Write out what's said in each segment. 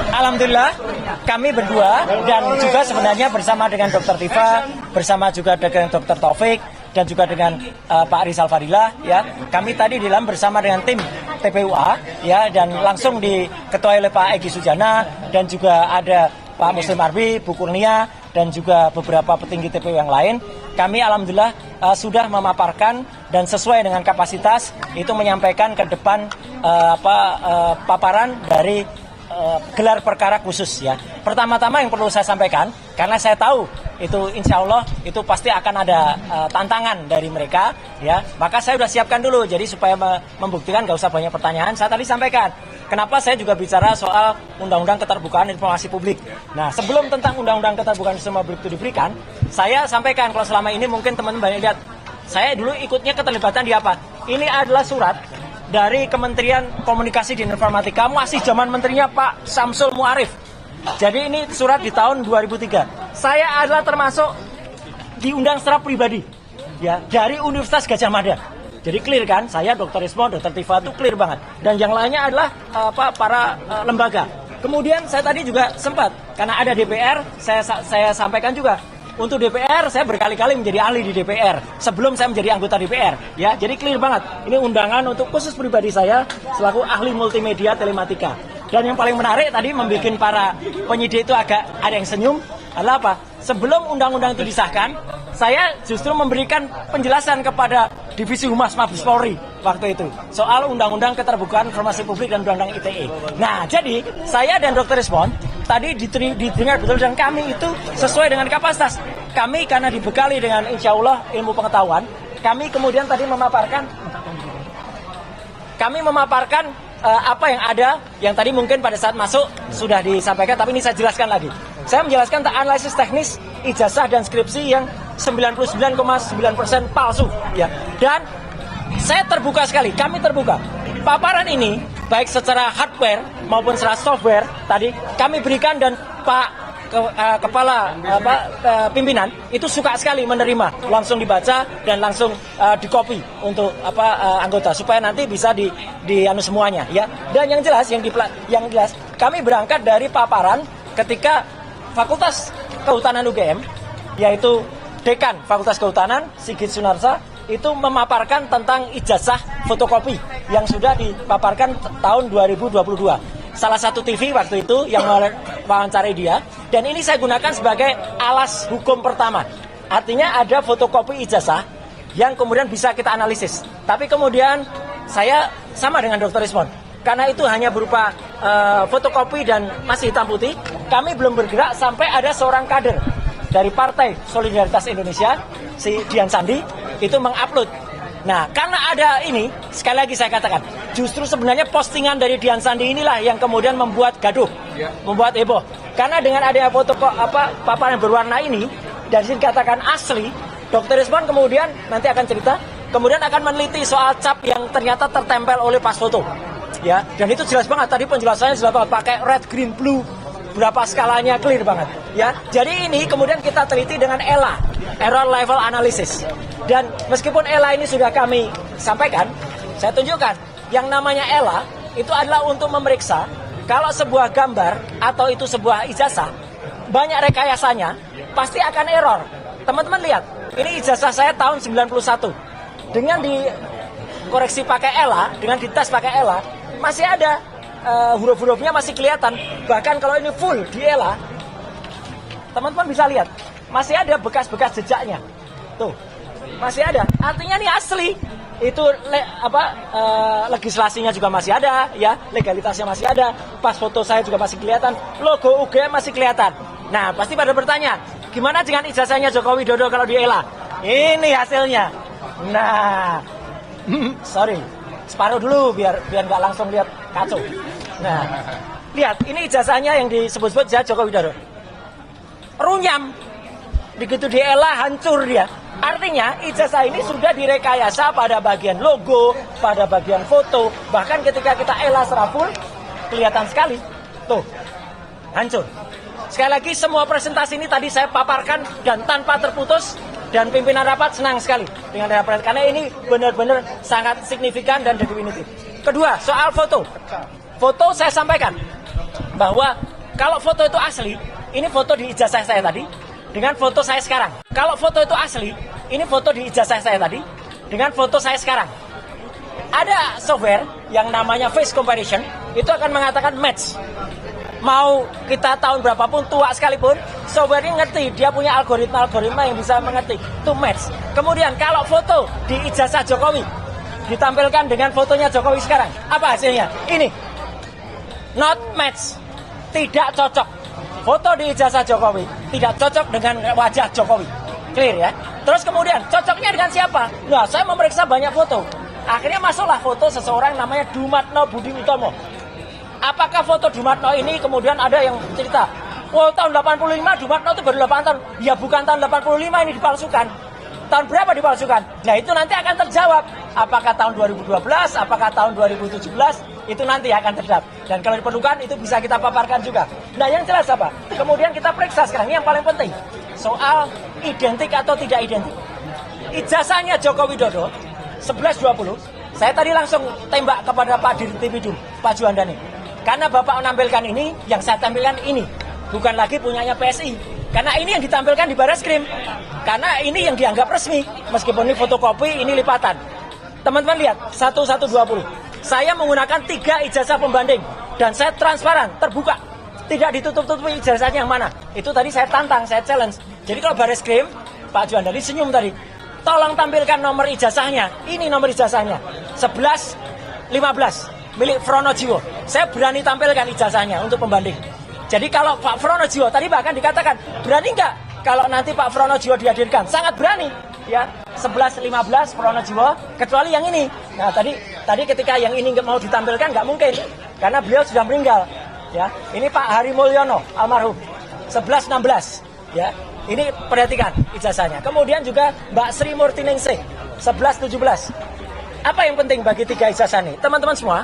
Alhamdulillah kami berdua dan juga sebenarnya bersama dengan Dr. Tifa, bersama juga dengan Dr. Taufik dan juga dengan Pak Rizal Fadilah ya. Kami tadi di dalam bersama dengan tim TPUA ya, dan langsung diketuai oleh Pak Egy Sujana dan juga ada Pak Muslim Arbi, Bu Kurnia dan juga beberapa petinggi TPU yang lain. Kami alhamdulillah sudah memaparkan dan sesuai dengan kapasitas itu menyampaikan ke depan paparan dari gelar perkara khusus ya. Pertama-tama yang perlu saya sampaikan, karena saya tahu itu insya Allah itu pasti akan ada tantangan dari mereka ya, maka saya sudah siapkan dulu. Jadi supaya membuktikan gak usah banyak pertanyaan, saya tadi sampaikan kenapa saya juga bicara soal Undang-Undang Keterbukaan Informasi Publik. Nah, sebelum tentang Undang-Undang Keterbukaan Informasi Publik itu diberikan, saya sampaikan kalau selama ini mungkin teman-teman banyak lihat, saya dulu ikutnya keterlibatan di apa? Ini adalah surat dari Kementerian Komunikasi dan Informatika, masih zaman menterinya Pak Syamsul Muarif. Jadi ini surat di tahun 2003. Saya adalah termasuk diundang secara pribadi ya dari Universitas Gadjah Mada. Jadi clear kan, saya Dr. Rismo, Dr. Tifa itu clear banget. Dan yang lainnya adalah para lembaga. Kemudian saya tadi juga sempat, karena ada DPR, saya sampaikan juga. Untuk DPR, saya berkali-kali menjadi ahli di DPR sebelum saya menjadi anggota DPR. Ya, jadi clear banget. Ini undangan untuk khusus pribadi saya selaku ahli multimedia telematika. Dan yang paling menarik tadi membuat para penyidik itu agak ada yang senyum adalah apa? Sebelum undang-undang itu disahkan, saya justru memberikan penjelasan kepada Divisi Humas Mabes Polri waktu itu soal Undang-Undang Keterbukaan Informasi Publik dan Undang-Undang ITE. Nah, jadi saya dan Dr. Respon tadi didengar betul dan kami itu sesuai dengan kapasitas. Kami karena dibekali dengan insya Allah ilmu pengetahuan, kami kemudian tadi memaparkan apa yang ada, yang tadi mungkin pada saat masuk sudah disampaikan, tapi ini saya jelaskan lagi. Saya menjelaskan tentang analisis teknis ijazah dan skripsi yang 99,9% palsu ya. Dan saya terbuka sekali, kami terbuka. Paparan ini baik secara hardware maupun secara software tadi kami berikan, dan Pak kepala pimpinan itu suka sekali menerima, langsung dibaca dan langsung di-copy untuk anggota supaya nanti bisa di semuanya ya. Dan yang jelas kami berangkat dari paparan ketika Fakultas Kehutanan UGM, yaitu Dekan Fakultas Kehutanan Sigit Sunarsa itu memaparkan tentang ijazah fotokopi yang sudah dipaparkan tahun 2022. Salah satu TV waktu itu yang mewawancarai dia, dan ini saya gunakan sebagai alas hukum pertama. Artinya ada fotokopi ijazah yang kemudian bisa kita analisis. Tapi kemudian saya sama dengan Dr. Rismon, karena itu hanya berupa fotokopi dan masih hitam putih, kami belum bergerak sampai ada seorang kader dari Partai Solidaritas Indonesia, si Dian Sandi, itu mengupload. Nah, karena ada ini, sekali lagi saya katakan, justru sebenarnya postingan dari Dian Sandi inilah yang kemudian membuat gaduh, membuat heboh. Karena dengan adanya foto paparan berwarna ini, dan dikatakan asli, Dr. Rismon kemudian nanti akan cerita, kemudian akan meneliti soal cap yang ternyata tertempel oleh pas foto. Ya, dan itu jelas banget, tadi penjelasannya jelas banget, pakai red, green, blue, berapa skalanya clear banget ya. Jadi ini kemudian kita teliti dengan ELA, Error Level Analysis. Dan meskipun ELA ini sudah kami sampaikan, saya tunjukkan yang namanya ELA itu adalah untuk memeriksa kalau sebuah gambar atau itu sebuah ijazah banyak rekayasanya pasti akan error. Teman-teman lihat, ini ijazah saya tahun 91. Dengan dikoreksi pakai ELA, dengan dites pakai ELA, masih ada huruf-hurufnya masih kelihatan. Bahkan kalau ini full di ELA, teman-teman bisa lihat masih ada bekas-bekas jejaknya. Tuh, masih ada. Artinya ini asli. Itu legislasinya juga masih ada, ya, legalitasnya masih ada. Pas foto saya juga masih kelihatan, logo UGM masih kelihatan. Nah, pasti pada bertanya, gimana dengan ijazahnya Joko Widodo kalau di ELA? Ini hasilnya. Nah, sorry, separuh dulu biar nggak langsung lihat kacau. Nah, lihat, ini ijazahnya yang disebut-sebut Joko Widodo. Runyam, begitu di ELA hancur dia. Artinya ijazah ini sudah direkayasa pada bagian logo, pada bagian foto. Bahkan ketika kita ELA secara full, kelihatan sekali. Tuh, hancur. Sekali lagi, semua presentasi ini tadi saya paparkan dan tanpa terputus dan pimpinan rapat senang sekali dengan rapat karena ini benar-benar sangat signifikan dan definitif. Kedua, soal foto. Foto saya sampaikan bahwa kalau foto itu asli, ini foto di ijazah saya tadi dengan foto saya sekarang. Kalau foto itu asli, ini foto di ijazah saya tadi dengan foto saya sekarang. Ada software yang namanya face comparison, itu akan mengatakan match. Mau kita tahun berapapun, tua sekalipun, software ini ngerti, dia punya algoritma yang bisa mengerti, itu match. Kemudian kalau foto di ijazah Jokowi ditampilkan dengan fotonya Jokowi sekarang, apa hasilnya? Ini, not match, tidak cocok. Foto di ijazah Jokowi tidak cocok dengan wajah Jokowi, clear ya. Terus kemudian cocoknya dengan siapa? Nah, saya memeriksa banyak foto. Akhirnya masuklah foto seseorang namanya Dumatno Budi Utomo. Apakah foto Dumatno ini kemudian ada yang cerita, oh tahun 85 Dumatno itu baru 8 tahun. Ya bukan tahun 85 ini dipalsukan. Tahun berapa dipalsukan? Nah itu nanti akan terjawab. Apakah tahun 2012, apakah tahun 2017, itu nanti akan terjawab. Dan kalau diperlukan itu bisa kita paparkan juga. Nah yang jelas apa? Kemudian kita periksa sekarang, ini yang paling penting. Soal identik atau tidak identik. Ijazahnya Joko Widodo 1120, saya tadi langsung tembak kepada Pak Dirtipidum, Pak Juandani. Karena Bapak menampilkan ini, yang saya tampilkan ini. Bukan lagi punyanya PSI. Karena ini yang ditampilkan di Barreskrim. Karena ini yang dianggap resmi. Meskipun ini fotokopi, ini lipatan. Teman-teman lihat, 1120. Saya menggunakan 3 ijazah pembanding. Dan saya transparan, terbuka. Tidak ditutup-tutupi ijazahnya yang mana. Itu tadi saya tantang, saya challenge. Jadi kalau Barreskrim, Pak Juandani senyum tadi. Tolong tampilkan nomor ijazahnya. Ini nomor ijazahnya. 1115 milik Fronojiwo. Saya berani tampilkan ijazahnya untuk pembanding. Jadi kalau Pak Fronojiwo tadi bahkan dikatakan, berani nggak kalau nanti Pak Fronojiwo dihadirkan? Sangat berani. Ya, 1115 Fronojiwo, kecuali yang ini. Nah, tadi ketika yang ini nggak mau ditampilkan nggak mungkin karena beliau sudah meninggal. Ya, ini Pak Hari Mulyono almarhum 1116. Ya, ini perhatikan ijazahnya. Kemudian juga Mbak Sri Murtiningsih 1117. Apa yang penting bagi 3 ijazah ini? Teman-teman semua,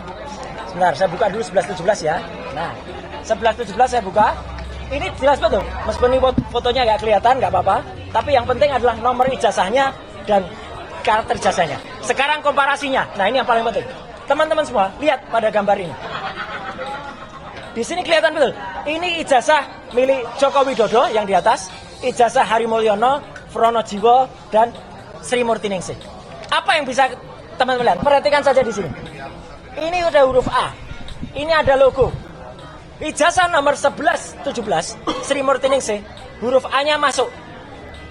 sebentar saya buka dulu 1117 ya. Nah, 1117 saya buka. Ini jelas betul. Meskipun ini fotonya nggak kelihatan, nggak apa-apa. Tapi yang penting adalah nomor ijazahnya dan karakter ijazahnya. Sekarang komparasinya. Nah, ini yang paling penting. Teman-teman semua, lihat pada gambar ini. Di sini kelihatan betul. Ini ijazah milik Joko Widodo yang di atas. Ijazah Hari Mulyono, Fronojiwo, dan Sri Murtiningsih. Apa yang bisa teman-teman lihat? Perhatikan saja di sini. Ini udah huruf A. Ini ada logo. Ijazah nomor 1117, Sri Murtiningsih, huruf A-nya masuk.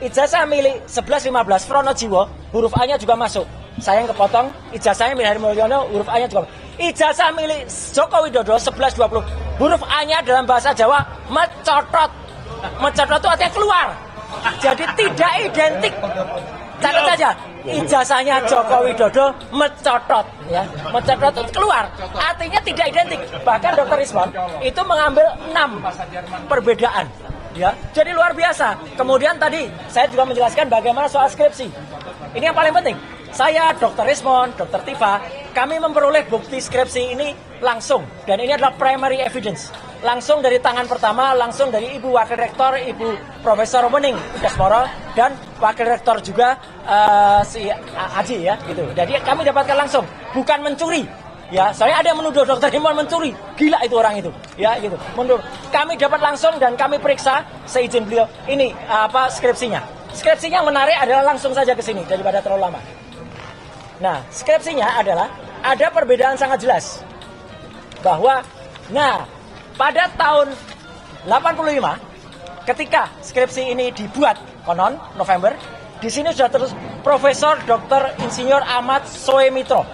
Ijazah milik 1115, Fronojiwo, huruf A-nya juga masuk. Sayang kepotong, ijazahnya milik Hari Mulyono, huruf A-nya juga masuk. Ijazah milik Joko Widodo 1120, huruf A-nya dalam bahasa Jawa mencotot. Mencotot itu artinya keluar. Jadi tidak identik. Catat saja, ijazahnya Joko Widodo mencotot, ya. Mencotot itu keluar. Artinya tidak identik. Bahkan Dr. Rizwan itu mengambil 6 perbedaan. Ya, jadi luar biasa. Kemudian tadi saya juga menjelaskan bagaimana soal skripsi. Ini yang paling penting. Saya, Dr. Rismond, Dr. Tifa, kami memperoleh bukti skripsi ini langsung. Dan ini adalah primary evidence. Langsung dari tangan pertama, langsung dari Ibu Wakil Rektor, Ibu Profesor Wening Udasmoro, dan Wakil Rektor juga si Aji ya, gitu. Jadi kami dapatkan langsung, bukan mencuri. Ya, soalnya ada yang menuduh Dr. Himon mencuri. Gila itu orang itu. Ya, gitu. Menurut kami dapat langsung dan kami periksa seizin beliau. Ini skripsinya. Skripsinya yang menarik adalah langsung saja ke sini daripada terlalu lama. Nah, skripsinya adalah ada perbedaan sangat jelas bahwa pada tahun 85 ketika skripsi ini dibuat konon November, di sini sudah terus Profesor Dr. Insinyur Ahmad Soemitro.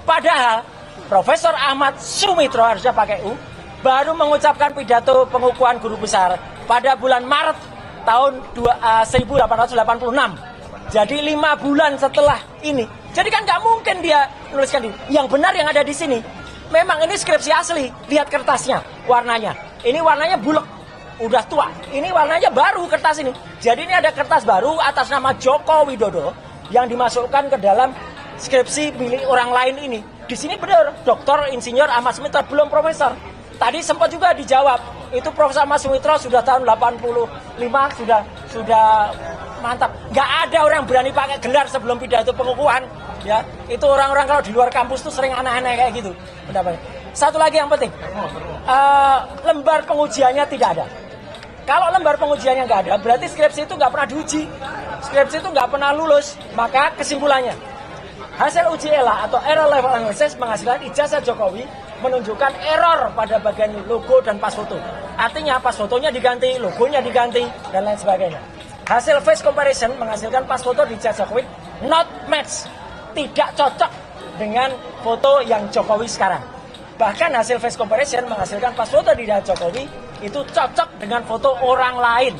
Padahal Profesor Ahmad Sumitro harusnya pakai U baru mengucapkan pidato pengukuhan guru besar pada bulan Maret tahun 1886. Jadi 5 bulan setelah ini. Jadi kan nggak mungkin dia menuliskan ini. Yang benar yang ada di sini. Memang ini skripsi asli. Lihat kertasnya, warnanya. Ini warnanya bulek, udah tua. Ini warnanya baru kertas ini. Jadi ini ada kertas baru atas nama Joko Widodo yang dimasukkan ke dalam skripsi milik orang lain ini. Di sini benar, Dr. Insinyur Ahmad Sumitro belum profesor. Tadi sempat juga dijawab. Itu Profesor Ahmad Sumitro sudah tahun 85 sudah mantap. Nggak ada orang berani pakai gelar sebelum pidato pengukuhan. Ya, itu orang-orang kalau di luar kampus tuh sering aneh-aneh kayak gitu. Pendapatnya. Satu lagi yang penting, lembar pengujiannya tidak ada. Kalau lembar pengujiannya nggak ada, berarti skripsi itu nggak pernah diuji. Skripsi itu nggak pernah lulus. Maka kesimpulannya, hasil uji ELA atau Error Level Analysis menghasilkan ijazah Jokowi menunjukkan error pada bagian logo dan pas foto. Artinya pas fotonya diganti, logonya diganti, dan lain sebagainya. Hasil face comparison menghasilkan pas foto di ijazah Jokowi not match, tidak cocok dengan foto yang Jokowi sekarang. Bahkan hasil face comparison menghasilkan pas foto di ijazah Jokowi itu cocok dengan foto orang lain.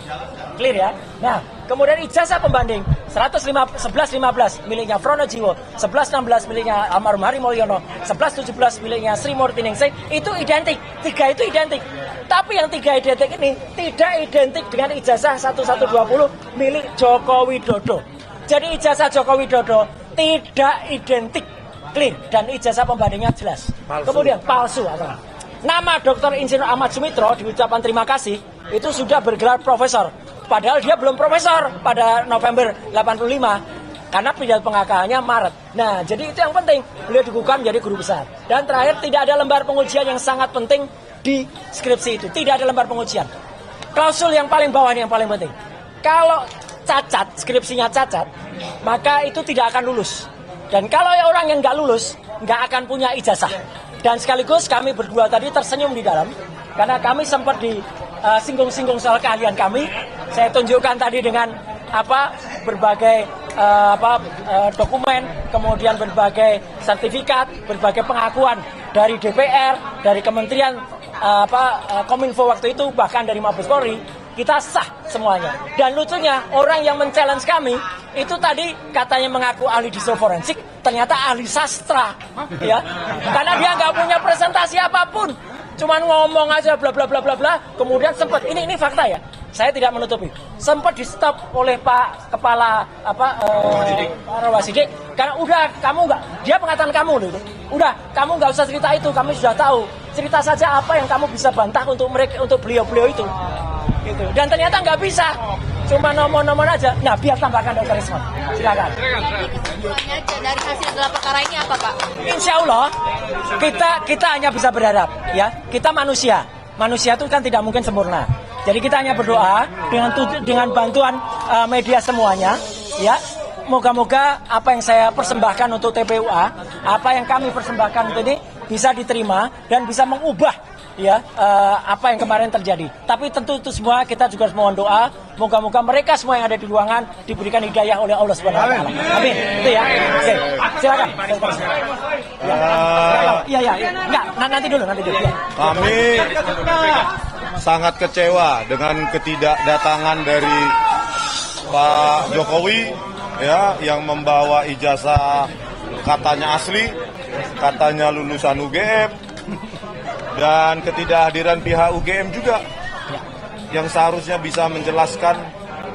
Clear ya? Nah, kemudian ijazah pembanding 1115 miliknya Pronojiwo, 1116 miliknya almarhum Hari Mulyono, 1117 miliknya Sri Murti Ningsih, itu identik. Tiga itu identik. Tapi yang tiga identik ini tidak identik dengan ijazah 1120 milik Joko Widodo. Jadi ijazah Joko Widodo tidak identik. Clear. Dan ijazah pembandingnya jelas. Palsu. Kemudian palsu. Nama Dr. Insinyur Ahmad Sumitro di ucapan terima kasih itu sudah bergelar profesor. Padahal dia belum profesor pada November 85 karena pidato pengangkatannya Maret. Nah, jadi itu yang penting. Beliau dikukuhkan menjadi guru besar. Dan terakhir, tidak ada lembar pengujian yang sangat penting di skripsi itu. Tidak ada lembar pengujian. Klausul yang paling bawah ini yang paling penting. Kalau cacat, skripsinya cacat, maka itu tidak akan lulus. Dan kalau orang yang nggak lulus, nggak akan punya ijazah. Dan sekaligus kami berdua tadi tersenyum di dalam, karena kami sempat singgung-singgung soal keahlian kami. Saya tunjukkan tadi dengan berbagai dokumen, kemudian berbagai sertifikat, berbagai pengakuan dari DPR, dari Kementerian Kominfo waktu itu, bahkan dari Mabes Polri. Kita sah semuanya. Dan lucunya, orang yang men-challenge kami itu tadi katanya mengaku ahli digital forensik, ternyata ahli sastra, ya. Karena dia nggak punya presentasi apapun, cuman ngomong aja bla bla bla bla bla. Kemudian sempat ini fakta ya, saya tidak menutupi, sempat di stop oleh Pak Kepala Rawasidik, karena udah kamu nggak, dia pengatakan kamu loh itu, udah kamu nggak usah cerita itu, kami sudah tahu, cerita saja apa yang kamu bisa bantah untuk mereka, untuk beliau-beliau itu. Gitu. Dan ternyata nggak bisa, cuma nomor-nomor aja. Nah, biar tambahkan Dr. Rismon, silakan. Kesimpulannya dari hasil gelar perkara ini apa, Pak? Insya Allah kita hanya bisa berharap, ya. Kita manusia itu kan tidak mungkin sempurna. Jadi kita hanya berdoa dengan bantuan media semuanya, ya. Moga-moga apa yang saya persembahkan untuk TPUA, apa yang kami persembahkan untuk ini bisa diterima dan bisa mengubah apa yang kemarin terjadi. Tapi tentu itu semua kita juga harus mohon doa. Moga-moga mereka semua yang ada di ruangan diberikan hidayah oleh Allah Subhanahu wa taala. Amin. Itu ya. Oke. Silakan. Iya. Enggak, nanti dulu. Ya. Kami sangat kecewa dengan ketidakdatangan dari Pak Jokowi yang membawa ijazah katanya asli, katanya lulusan UGM. Dan ketidakhadiran pihak UGM juga yang seharusnya bisa menjelaskan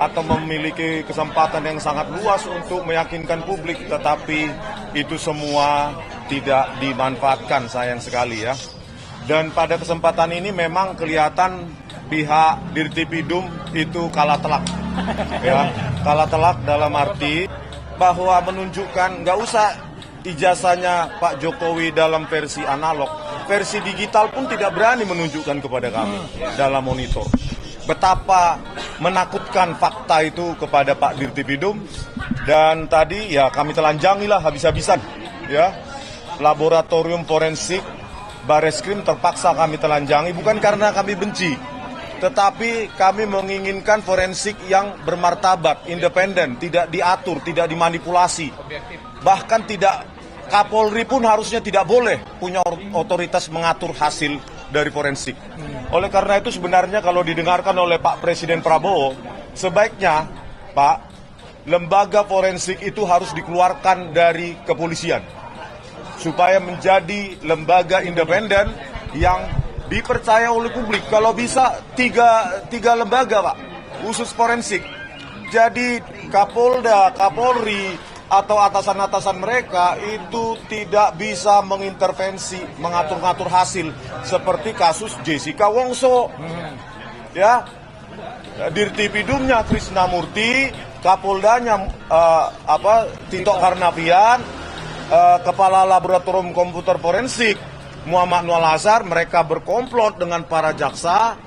atau memiliki kesempatan yang sangat luas untuk meyakinkan publik, tetapi itu semua tidak dimanfaatkan, sayang sekali ya. Dan pada kesempatan ini memang kelihatan pihak Dirtipidum itu kalah telak, ya, kalah telak dalam arti bahwa menunjukkan nggak usah ijazahnya Pak Jokowi dalam versi analog, versi digital pun tidak berani menunjukkan kepada kami dalam monitor. Betapa menakutkan fakta itu kepada Pak Dirtipidum. Dan tadi ya kami telanjangilah habis-habisan, ya. Laboratorium forensik Bareskrim terpaksa kami telanjangi, bukan karena kami benci, tetapi kami menginginkan forensik yang bermartabat, independen, tidak diatur, tidak dimanipulasi. Bahkan Kapolri pun harusnya tidak boleh punya otoritas mengatur hasil dari forensik. Oleh karena itu sebenarnya kalau didengarkan oleh Pak Presiden Prabowo, sebaiknya Pak, lembaga forensik itu harus dikeluarkan dari kepolisian supaya menjadi lembaga independen yang dipercaya oleh publik. Kalau bisa tiga lembaga Pak, khusus forensik. Jadi Kapolda, Kapolri, atau atasan-atasan mereka itu tidak bisa mengintervensi, mengatur-ngatur hasil seperti kasus Jessica Wongso, ya, Dirtipidumnya Krisnamurti, Kapoldanya Tito Karnavian, Kepala Laboratorium Komputer Forensik Muhammad Nur Al-Azhar, mereka berkomplot dengan para jaksa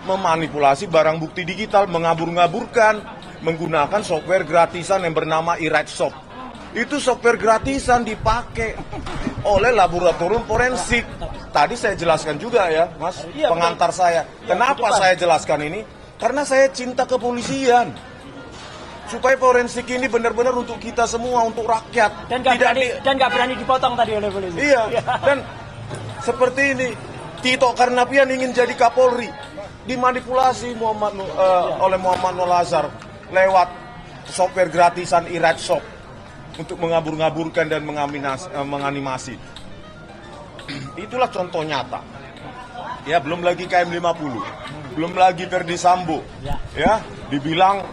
memanipulasi barang bukti digital, mengabur-ngaburkan menggunakan software gratisan yang bernama eWriteShop. Itu software gratisan dipakai oleh laboratorium forensik. Tadi saya jelaskan juga ya, Mas, pengantar saya. Kenapa saya jelaskan ini? Karena saya cinta kepolisian. Supaya forensik ini benar-benar untuk kita semua, untuk rakyat. Dan nggak berani dipotong tadi oleh polisi. Iya, dan seperti ini, Tito Karnavian ingin jadi Kapolri, dimanipulasi oleh Muhammad Nur Al-Azhar lewat software gratisan eWriteShop untuk mengabur-ngaburkan dan menganimasi. Itulah contoh nyata. Ya, belum lagi KM50, belum lagi Verdi Sambo. Ya, dibilang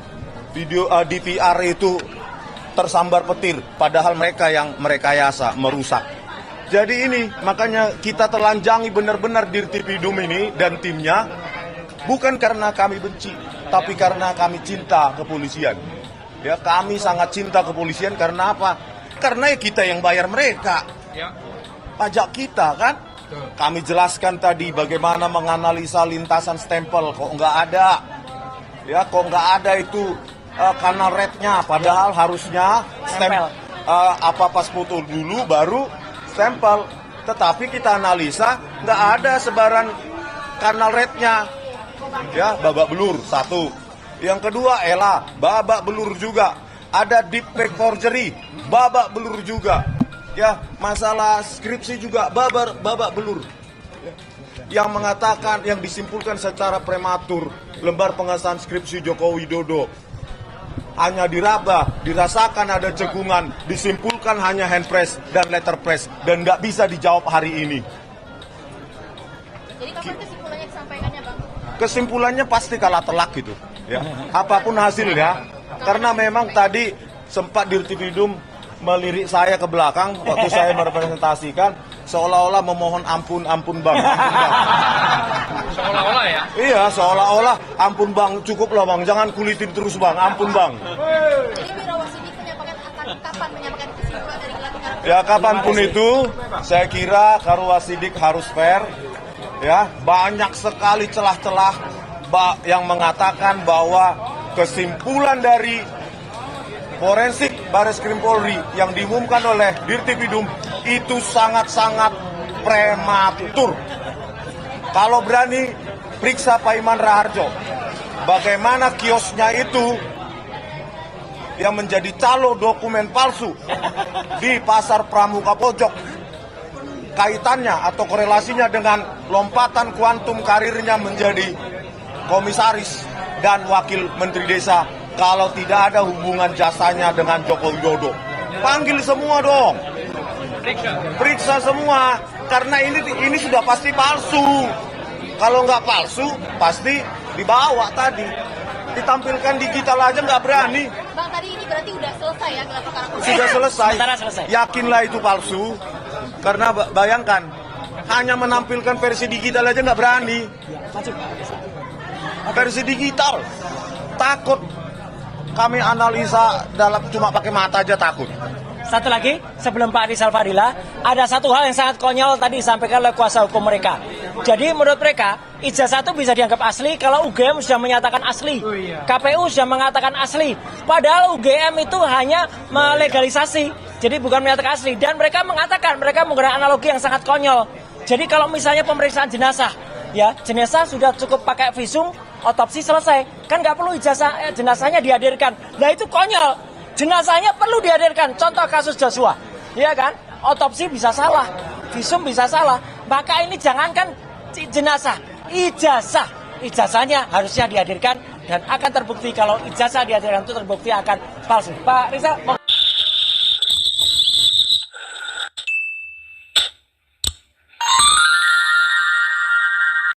video DVR itu tersambar petir, padahal mereka yang merekayasa, merusak. Jadi ini, makanya kita telanjangi benar-benar Dirtipidum ini dan timnya, bukan karena kami benci, tapi karena kami cinta kepolisian. Ya, kami sangat cinta kepolisian karena apa? Karena kita yang bayar mereka. Pajak kita kan? Kami jelaskan tadi bagaimana menganalisa lintasan stempel, kok nggak ada. Ya, kok nggak ada itu kanal rednya, padahal harusnya pas foto dulu baru stempel. Tetapi kita analisa nggak ada sebaran kanal rednya. Ya, babak belur satu. Yang kedua, babak belur juga. Ada deep fake forgery, babak belur juga. Ya, masalah skripsi juga babak belur. Yang mengatakan, yang disimpulkan secara prematur, lembar pengesahan skripsi Joko Widodo hanya diraba, dirasakan ada cekungan, disimpulkan hanya handpress dan letterpress, dan nggak bisa dijawab hari ini. Jadi kapan kesimpulannya disampaikannya, Bang? Kesimpulannya pasti kalah telak gitu. Ya, apapun hasilnya, karena memang tadi sempat Dirtipidum melirik saya ke belakang waktu saya merepresentasikan, seolah-olah memohon ampun bang. Seolah-olah ya? Iya, seolah-olah ampun bang, cukup lah bang, jangan kulitin terus bang, ampun bang. Jadi Biro Wasidik menyampaikan akan kapan menyampaikan kesimpulan dari gelar perkara? Ya, kapanpun itu, saya kira Karwasidik harus fair. Ya, banyak sekali celah-celah yang mengatakan bahwa kesimpulan dari forensik Bareskrim Polri yang diumumkan oleh Dirtipidum itu sangat-sangat prematur. Kalau berani, periksa Pak Iman Raharjo. Bagaimana kiosnya itu yang menjadi calo dokumen palsu di Pasar Pramuka Pojok. Kaitannya atau korelasinya dengan lompatan kuantum karirnya menjadi komisaris dan wakil menteri desa, kalau tidak ada hubungan jasanya dengan Joko Widodo. Panggil semua dong. Periksa semua, karena ini sudah pasti palsu. Kalau nggak palsu, pasti dibawa tadi. Ditampilkan digital aja nggak berani. Bang, tadi ini berarti udah selesai ya gelar perkara? Sudah selesai. Selesai. Yakinlah itu palsu. Karena bayangkan, hanya menampilkan versi digital aja nggak berani. Versi digital, takut. Kami analisa cuma pakai mata aja takut. Satu lagi, sebelum Pak Rizal Fadila, ada satu hal yang sangat konyol tadi disampaikan oleh kuasa hukum mereka. Jadi menurut mereka, ijazah itu bisa dianggap asli kalau UGM sudah menyatakan asli. KPU sudah mengatakan asli. Padahal UGM itu hanya melegalisasi, jadi bukan menyatakan asli. Dan mereka mengatakan, mereka menggunakan analogi yang sangat konyol. Jadi kalau misalnya pemeriksaan jenazah, ya jenazah sudah cukup pakai visum, otopsi selesai. Kan nggak perlu ijazah jenazahnya dihadirkan. Nah itu konyol. Jenazahnya perlu dihadirkan. Contoh kasus Joshua, ya kan? Otopsi bisa salah, visum bisa salah. Maka ini jangankan jenazah, ijazahnya harusnya dihadirkan dan akan terbukti kalau ijazah dihadirkan itu terbukti akan palsu. Pak Rizal.